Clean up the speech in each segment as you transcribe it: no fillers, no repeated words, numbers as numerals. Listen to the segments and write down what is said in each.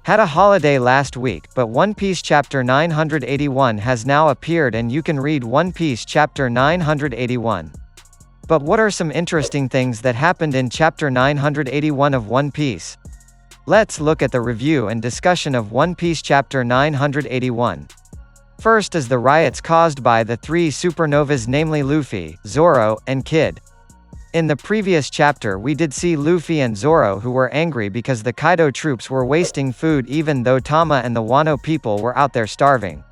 Had a holiday last week, but One Piece chapter 981 has now appeared and you can read One Piece chapter 981. But what are some interesting things that happened in chapter 981 of One Piece? Let's look at the review and discussion of One Piece chapter 981. First is the riots caused by the three supernovas, namely Luffy, Zoro, and Kid. In the previous chapter we did see Luffy and Zoro who were angry because the Kaido troops were wasting food even though Tama and the Wano people were out there starving.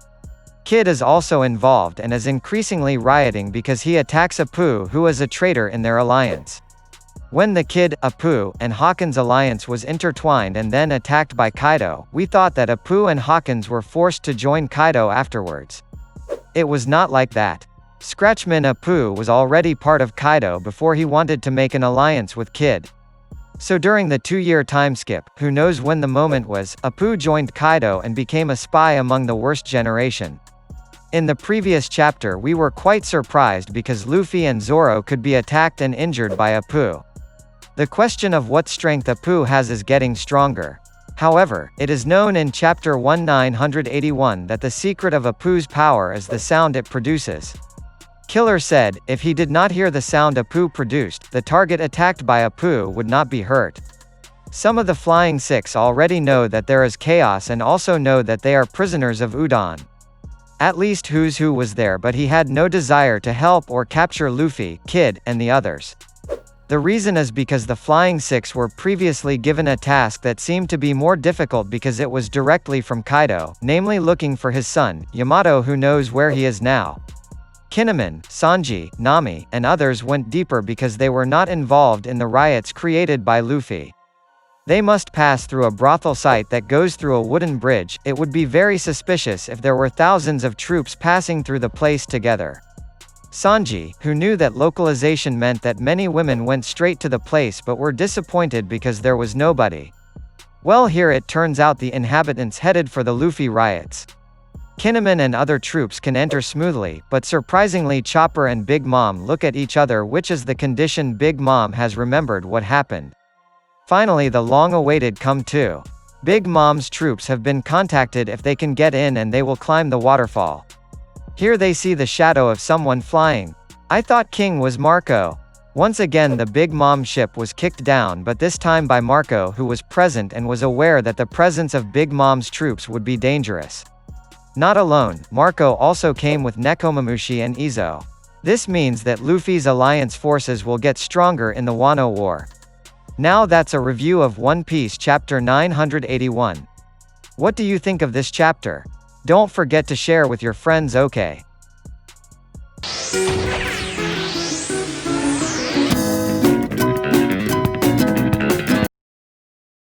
Kid is also involved and is increasingly rioting because he attacks Apoo, who is a traitor in their alliance. When the Kid, Apoo, and Hawkins alliance was intertwined and then attacked by Kaido, we thought that Apoo and Hawkins were forced to join Kaido afterwards. It was not like that. Scratchman Apoo was already part of Kaido before he wanted to make an alliance with Kid. So during the 2-year time skip, who knows when the moment was, Apoo joined Kaido and became a spy among the worst generation. In the previous chapter we were quite surprised because Luffy and Zoro could be attacked and injured by Apoo. The question of what strength Apoo has is getting stronger. However, it is known in chapter 1981 that the secret of Apoo's power is the sound it produces. Killer said, if he did not hear the sound Apoo produced, the target attacked by Apoo would not be hurt. Some of the Flying Six already know that there is chaos and also know that they are prisoners of Udon. At least Who's Who was there, but he had no desire to help or capture Luffy, Kid, and the others. The reason is because the Flying Six were previously given a task that seemed to be more difficult because it was directly from Kaido, namely looking for his son, Yamato, who knows where he is now. Kinemon, Sanji, Nami, and others went deeper because they were not involved in the riots created by Luffy. They must pass through a brothel site that goes through a wooden bridge. It would be very suspicious if there were thousands of troops passing through the place together. Sanji, who knew that localization meant that many women went straight to the place but were disappointed because there was nobody. Well, here it turns out the inhabitants headed for the Luffy riots. Kinemon and other troops can enter smoothly, but surprisingly Chopper and Big Mom look at each other, which is the condition Big Mom has remembered what happened. Finally the long-awaited come too. Big Mom's troops have been contacted if they can get in and they will climb the waterfall. Here they see the shadow of someone flying. I thought King was Marco. Once again the Big Mom ship was kicked down, but this time by Marco, who was present and was aware that the presence of Big Mom's troops would be dangerous. Not alone, Marco also came with Nekomamushi and Izo. This means that Luffy's alliance forces will get stronger in the Wano War. Now that's a review of One Piece chapter 981. What do you think of this chapter? Don't forget to share with your friends, okay?